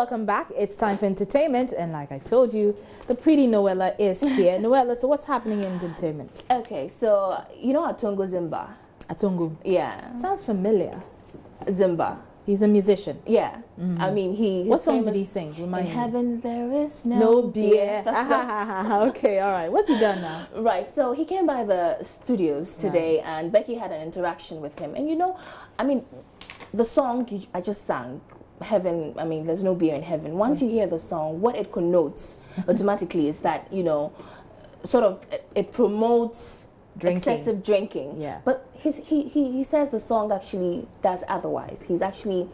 welcome back. It's time for entertainment, and like I told you, the pretty Noella is here. Noella, so what's happening in entertainment? Okay, so you know Atongo Zimba? Atongo? Yeah. Sounds familiar. Zimba. He's a musician. Yeah. I mean, what song did he sing? Remind me. In heaven there is no beer. Okay, all right. What's he done now? Right, so he came by the studios today, and Becky had an interaction with him. And you know, I mean, the song I just sang, Heaven, I mean, there's no beer in heaven. Once you hear the song, what it connotes automatically is that, you know, sort of it promotes excessive drinking. Yeah. But he says the song actually does otherwise. He's actually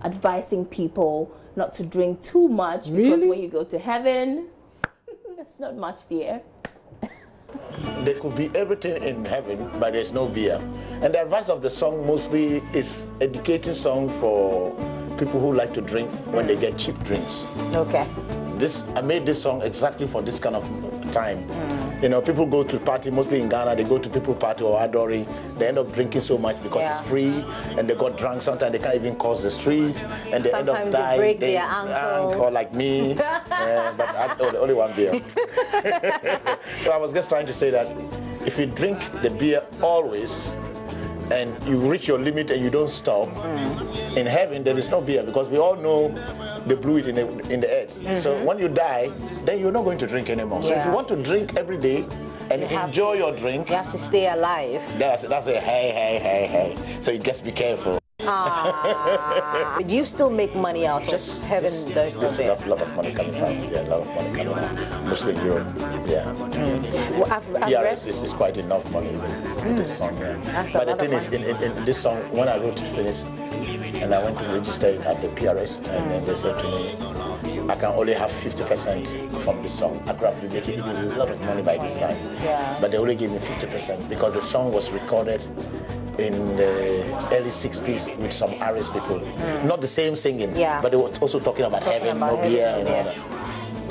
advising people not to drink too much because when you go to heaven, there's not much beer. There could be everything in heaven, but there's no beer. And the advice of the song mostly is educating song for people who like to drink when they get cheap drinks. Okay. I made this song exactly for this kind of time. You know, people go to party, mostly in Ghana, they go to people party or Adori, they end up drinking so much because it's free, and they got drunk. Sometimes they can't even cross the street, and they end up dying. They break their ankle. Or like me, but I only one beer. So I was just trying to say that if you drink the beer always, and you reach your limit and you don't stop, in heaven there is no beer, because we all know they blew it in the earth. So when you die, then you're not going to drink anymore. So if you want to drink every day and enjoy your drink, you have to stay alive. That's a hey. So you just be careful. Do you still make money out of heaven? There's a lot of money coming out. Yeah, a lot of money coming out. Mostly in Europe. Yeah. Well, I've PRS is quite enough money even for this song. Yeah. But the thing is, in this song, when I wrote it finished, and I went to register it at the PRS, and then they said to me, I can only have 50% from this song. I could have been making a lot of money by this time. Yeah. But they only gave me 50% because the song was recorded in the early 60s with some Irish people. Not the same singing, but they were also talking about heaven, no beer, and all that.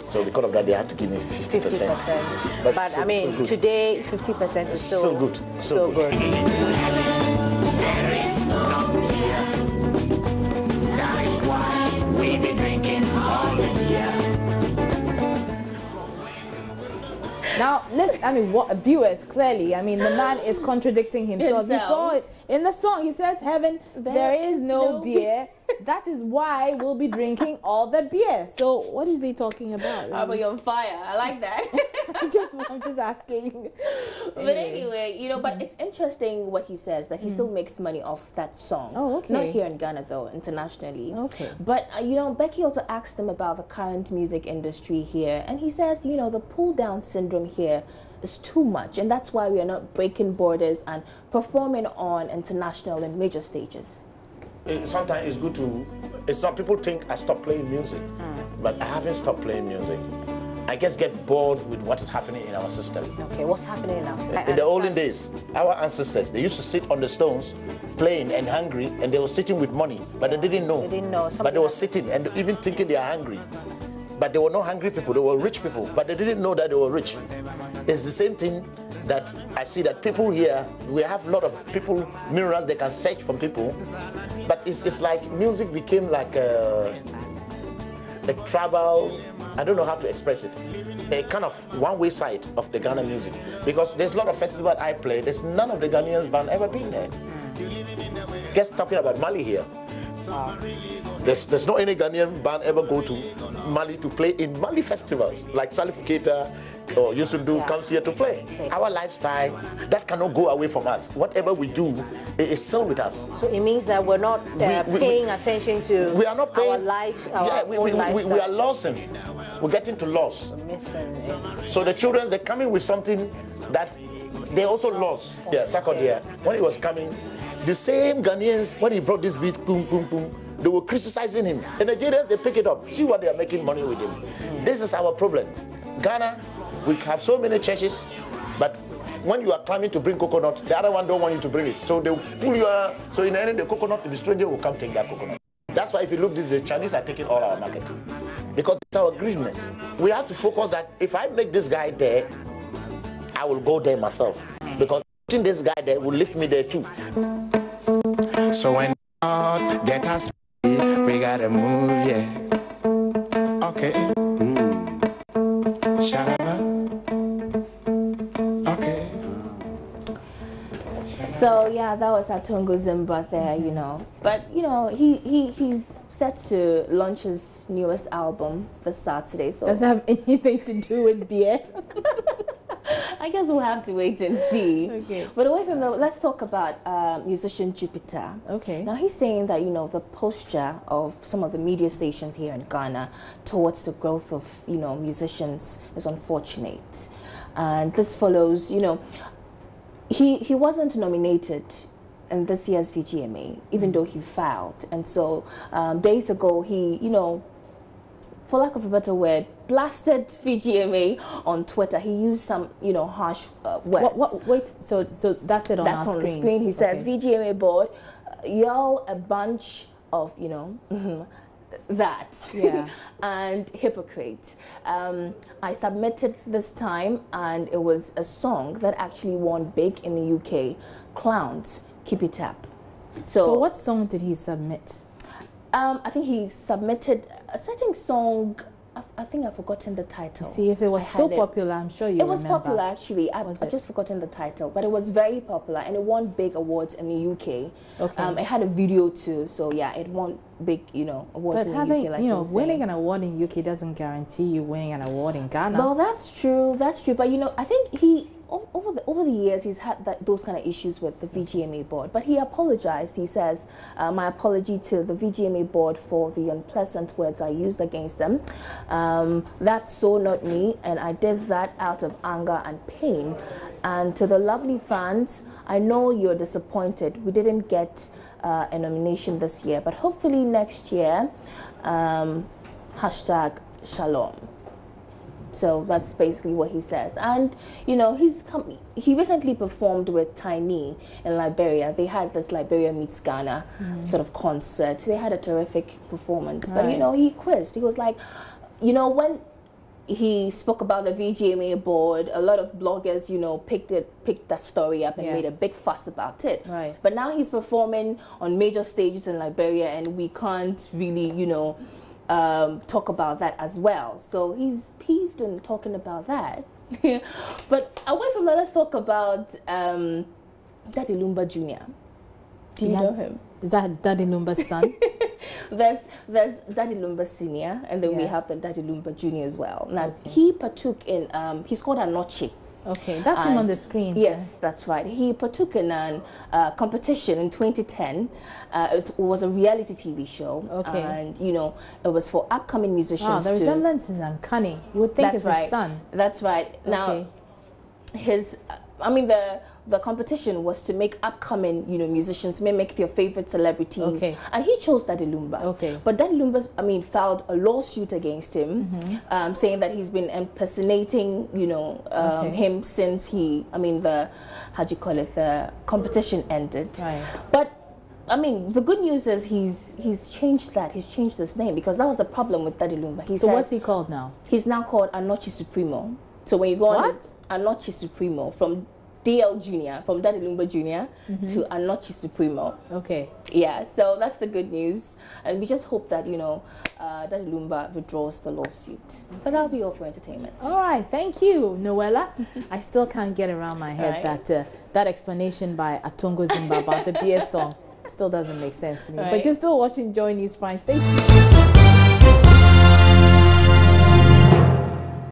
So because of that, they had to give me 50%. But I mean, today, 50% is still so good. So good. There is no beer. That is why we be drinking all the beer. Now, listen, I mean, what viewers, clearly, I mean, the man is contradicting himself. You saw it in the song. He says, heaven, there is no beer. That is why we'll be drinking all the beer. So what is he talking about? How about you're on fire? I like that. I'm just asking. But anyway, you know, but it's interesting what he says, that he still makes money off that song. Oh, okay. Not here in Ghana, though, internationally. Okay. But, you know, Becky also asked him about the current music industry here. And he says, you know, the pull-down syndrome here is too much. And that's why we are not breaking borders and performing on international and major stages. Sometimes it's good to, people think I stopped playing music, but I haven't stopped playing music. I just get bored with what is happening in our system. Okay, what's happening in our system? In the olden days, our ancestors, they used to sit on the stones, playing and hungry, and they were sitting with money, but they didn't know. They didn't know. But they were sitting and even thinking they are hungry. But they were not hungry people, they were rich people, but they didn't know that they were rich. It's the same thing that I see that people here, we have a lot of people, mirrors, they can search from people, but it's like music became like a travel, I don't know how to express it, a kind of one-way side of the Ghana music. Because there's a lot of festivals I play, there's none of the Ghanaians band ever been there. Just talking about Mali here. There's no any Ghanaian band ever go to Mali to play in Mali festivals, like Salif Keita or used to do comes here to play. Our lifestyle, that cannot go away from us. Whatever we do, it is still with us. So it means that we're not paying attention to we are not paying, our life, our own lifestyle. We are losing. We're getting to loss. So the children, they're coming with something that they also lost. Yeah, Sakodia, when he was coming, the same Ghanaians, when he brought this beat, boom, boom, boom, they were criticizing him. The Nigerians, they pick it up. See what they are making money with him. This is our problem. Ghana, we have so many churches, but when you are climbing to bring coconut, the other one don't want you to bring it. So they pull you out. So in the end, the coconut, the stranger will come take that coconut. That's why if you look, the Chinese are taking all our market. Because it's our greediness. We have to focus that if I make this guy there, I will go there myself. Because putting this guy there will lift me there too. So when God get us, we gotta move, yeah. Okay. Sharaba. Okay. So yeah, that was Atongo Zimba there, you know. But you know, he's set to launch his newest album this Saturday. So does it have anything to do with beer? I guess we'll have to wait and see. Okay. But away from that, let's talk about musician Jupiter. Okay. Now he's saying that, you know, the posture of some of the media stations here in Ghana towards the growth of, you know, musicians is unfortunate. And this follows, you know, he wasn't nominated in this year's VGMA, even though he filed. And so days ago, he, you know, for lack of a better word, blasted VGMA on Twitter. He used some, you know, harsh words. Wait, so that's it on That's our on screens. the screen. He says, VGMA board, y'all a bunch of, you know, that. Yeah. And hypocrites. I submitted this time, and it was a song that actually won big in the UK. Clowns, Keep It Up. So what song did he submit? I think he submitted a certain song. I think I've forgotten the title. See, if it was so popular, I'm sure you remember. It was popular, actually. I've just forgotten the title, but it was very popular, and it won big awards in the UK. Okay. It had a video too, so yeah, it won big, you know, awards in the UK. Like you know, winning an award in UK doesn't guarantee you winning an award in Ghana. Well, that's true. That's true. But you know, I think he over the years he's had those kind of issues with the VGMA board. But he apologized. He says, "My apology to the VGMA board for the unpleasant words I used against them. That's so not me, and I did that out of anger and pain. And to the lovely fans, I know you're disappointed. We didn't get a nomination this year, but hopefully next year. Hashtag Shalom." So that's basically what he says. And you know, he recently performed with Tiny in Liberia. They had this Liberia meets Ghana sort of concert. They had a terrific performance. But you know, he quizzed. He was like, you know, when he spoke about the VGMA board, a lot of bloggers, you know, picked that story up and made a big fuss about it. Right. But now he's performing on major stages in Liberia, and we can't really, you know, talk about that as well. So he's peeved and talking about that. But away from that, let's talk about Daddy Lumba Jr. Do you know him? Is that Daddy Lumba's son? There's Daddy Lumba Senior, and then we have the Daddy Lumba Jr. as well. Now he partook in he's called Anoche. Okay, that's him on the screen. Yes, that's right. He partook in a competition in 2010. It was a reality TV show. Okay. And, you know, it was for upcoming musicians. Wow, the resemblance is uncanny. You would think it's his son. That's right. Now, the competition was to make upcoming, you know, musicians mimic their favorite celebrities. Okay. And he chose Daddy Lumba. Okay. But Daddy Lumba, filed a lawsuit against him, saying that he's been impersonating, you know, him since the competition ended. Right. But the good news is he's changed that. He's changed his name, because that was the problem with Daddy Lumba. So what's he called now? He's now called Anoche Supremo. So when you go on Anoche Supremo, from DL Jr., from Daddy Lumba Jr. to Anoche Supremo. Okay. Yeah, so that's the good news. And we just hope that, you know, Daddy Lumba withdraws the lawsuit. But that'll be all for entertainment. All right, thank you, Noella. I still can't get around my head that explanation by Atongo Zimba about the beer song still doesn't make sense to me. But you're still watching Joy News Prime. Stay tuned.